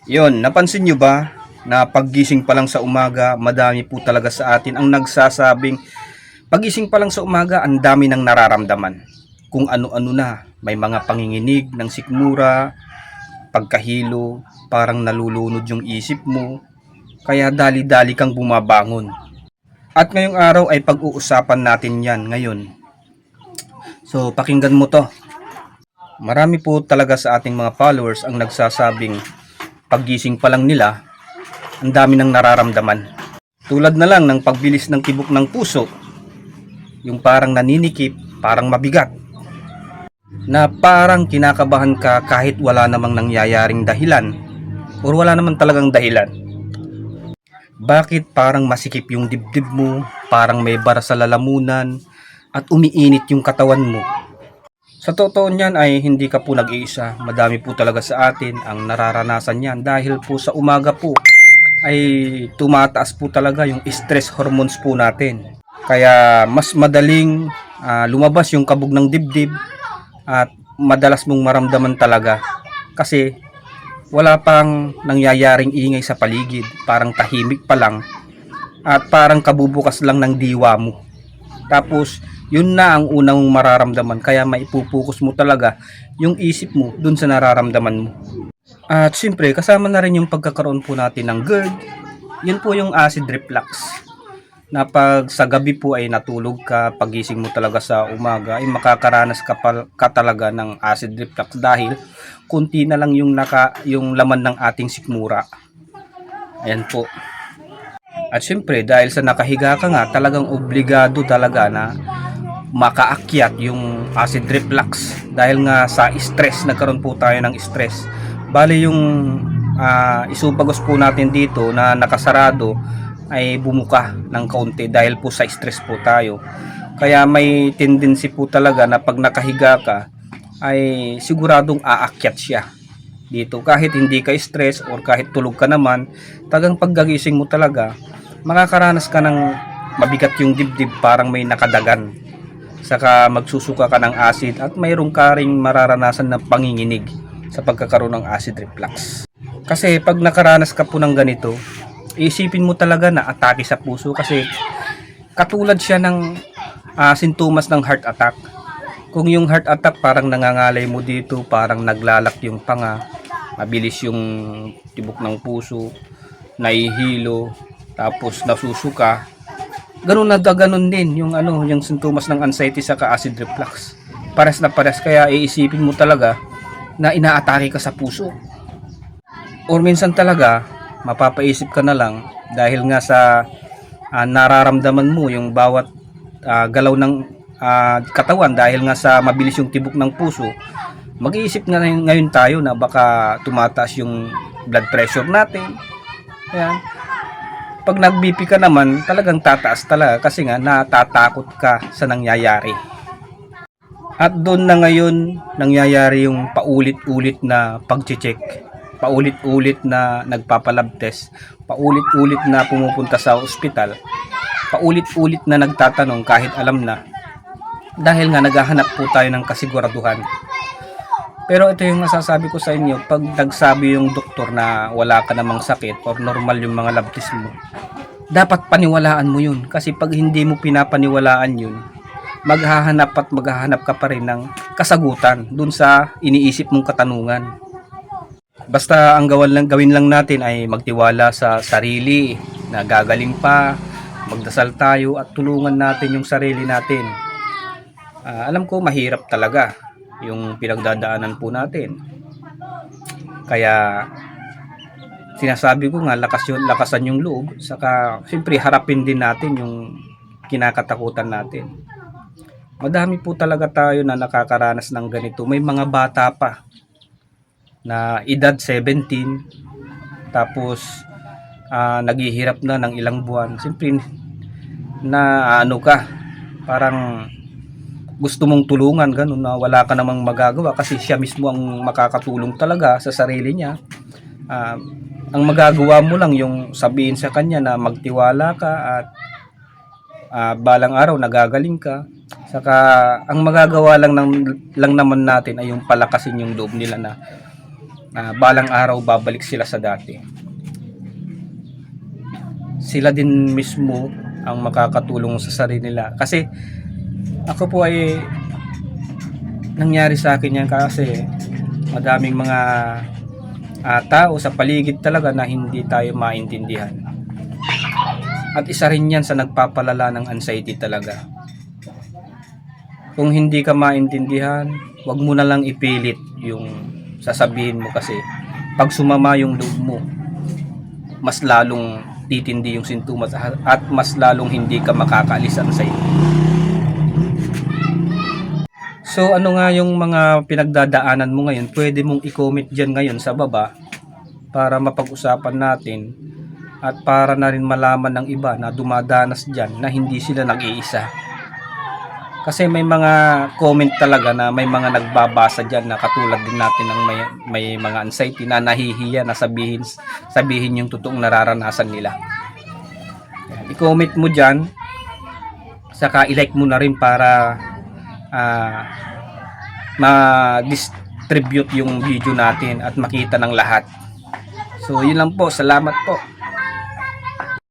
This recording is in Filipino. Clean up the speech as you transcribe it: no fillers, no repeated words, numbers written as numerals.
Yon, napansin nyo ba na paggising pa lang sa umaga, madami po talaga sa atin ang nagsasabing paggising pa lang sa umaga, ang dami ng nararamdaman. Kung ano-ano na, may mga panginginig ng sikmura, pagkahilo, parang nalulunod yung isip mo, kaya dali-dali kang bumabangon. At ngayong araw ay pag-uusapan natin yan ngayon. So, pakinggan mo to. Marami po talaga sa ating mga followers ang nagsasabing paggising pa lang nila, ang dami ng nararamdaman. Tulad na lang ng pagbilis ng tibok ng puso, yung parang naninikip, parang mabigat, na parang kinakabahan ka kahit wala namang nangyayaring dahilan or wala naman talagang dahilan. Bakit parang masikip yung dibdib mo, parang may bara sa lalamunan, at umiinit yung katawan mo? Sa totoo niyan ay hindi ka po nag-iisa. Madami po talaga sa atin ang nararanasan yan dahil po sa umaga po ay tumataas po talaga yung stress hormones po natin. Kaya mas madaling lumabas yung kabog ng dibdib at madalas mong maramdaman talaga kasi wala pang nangyayaring ingay sa paligid, parang tahimik pa lang at parang kabubukas lang ng diwa mo. Tapos yun na ang unang mararamdaman, kaya maipupukus mo talaga yung isip mo dun sa nararamdaman mo. At siyempre kasama na rin yung pagkakaroon po natin ng GERD. Yun po yung acid reflux, na pag sa gabi po ay natulog ka, pagising mo talaga sa umaga ay makakaranas ka talaga ng acid reflux dahil kunti na lang yung laman ng ating sikmura. Ayan po. At siyempre dahil sa nakahiga ka nga, talagang obligado talaga na makaakyat yung acid reflux dahil nga sa stress, nagkaroon po tayo ng stress. Bali yung isupagos po natin dito na nakasarado ay bumuka ng kaunti dahil po sa stress po tayo. Kaya may tendency po talaga na pag nakahiga ka ay siguradong aakyat siya dito kahit hindi ka stress or kahit tulog ka naman. Tagang paggagising mo talaga makakaranas ka ng mabigat yung dibdib, parang may nakadagan, saka magsusuka ka ng acid at mayroong ka ring mararanasan ng panginginig sa pagkakaroon ng acid reflux. Kasi pag nakaranas ka po ng ganito, isipin mo talaga na atake sa puso kasi katulad siya ng sintomas ng heart attack. Kung yung heart attack parang nangangalay mo dito, parang naglalak yung panga, mabilis yung tibok ng puso, nahihilo, tapos nasusuka. Ganun na ganun din yung yung sintomas ng anxiety sa acid reflux. Pares na pares, kaya iisipin mo talaga na inaatake ka sa puso. Or minsan talaga mapapaisip ka na lang dahil nga sa nararamdaman mo yung bawat galaw ng katawan dahil nga sa mabilis yung tibok ng puso. Mag-iisip nga ngayon tayo na baka tumataas yung blood pressure natin. Ayan. Pag nag-BP ka naman, talagang tataas talaga kasi nga natatakot ka sa nangyayari. At doon na ngayon nangyayari yung paulit-ulit na pag-check, paulit-ulit na nagpapalab test, paulit-ulit na pumupunta sa ospital, paulit-ulit na nagtatanong kahit alam na, dahil nga naghahanap po tayo ng kasiguraduhan. Pero ito yung masasabi ko sa inyo, pag nagsabi yung doktor na wala ka namang sakit or normal yung mga lab test mo, dapat paniwalaan mo yun. Kasi pag hindi mo pinapaniwalaan yun, maghahanap ka pa rin ng kasagutan dun sa iniisip mong katanungan. Basta ang gawin lang natin ay magtiwala sa sarili na gagaling pa, magdasal tayo at tulungan natin yung sarili natin. Alam ko mahirap talaga yung pinagdadaanan po natin. Kaya sinasabi ko nga lakasan yung loob, saka siyempre harapin din natin yung kinakatakutan natin. Madami po talaga tayo na nakakaranas ng ganito. May mga bata pa na edad 17 tapos naghihirap na ng ilang buwan. Siyempre na parang gusto mong tulungan, ganun, na wala ka namang magagawa kasi siya mismo ang makakatulong talaga sa sarili niya. Ang magagawa mo lang yung sabihin sa kanya na magtiwala ka at balang araw nagagaling ka. Saka ang magagawa lang naman natin ay yung palakasin yung loob nila na na balang araw babalik sila sa dati. Sila din mismo ang makakatulong sa sarili nila. Kasi ako po ay nangyari sa akin yan kasi madaming mga tao sa paligid talaga na hindi tayo maintindihan. At isa rin yan sa nagpapalala ng anxiety talaga. Kung hindi ka maintindihan, wag mo na lang ipilit yung sasabihin mo kasi pag sumama yung loob mo, mas lalong titindi yung sintomas at mas lalong hindi ka makakaalis sa anxiety. So ano nga yung mga pinagdadaanan mo ngayon, pwede mong i-comment dyan ngayon sa baba para mapag-usapan natin at para na rin malaman ng iba na dumadanas dyan na hindi sila nag-iisa. Kasi may mga comment talaga na may mga nagbabasa dyan na katulad din natin ng may mga anxiety na nahihiya na sabihin yung totoong nararanasan nila. I-comment mo dyan, saka i-like mo na rin para ma-distribute yung video natin at makita ng lahat. So yun lang po, salamat po.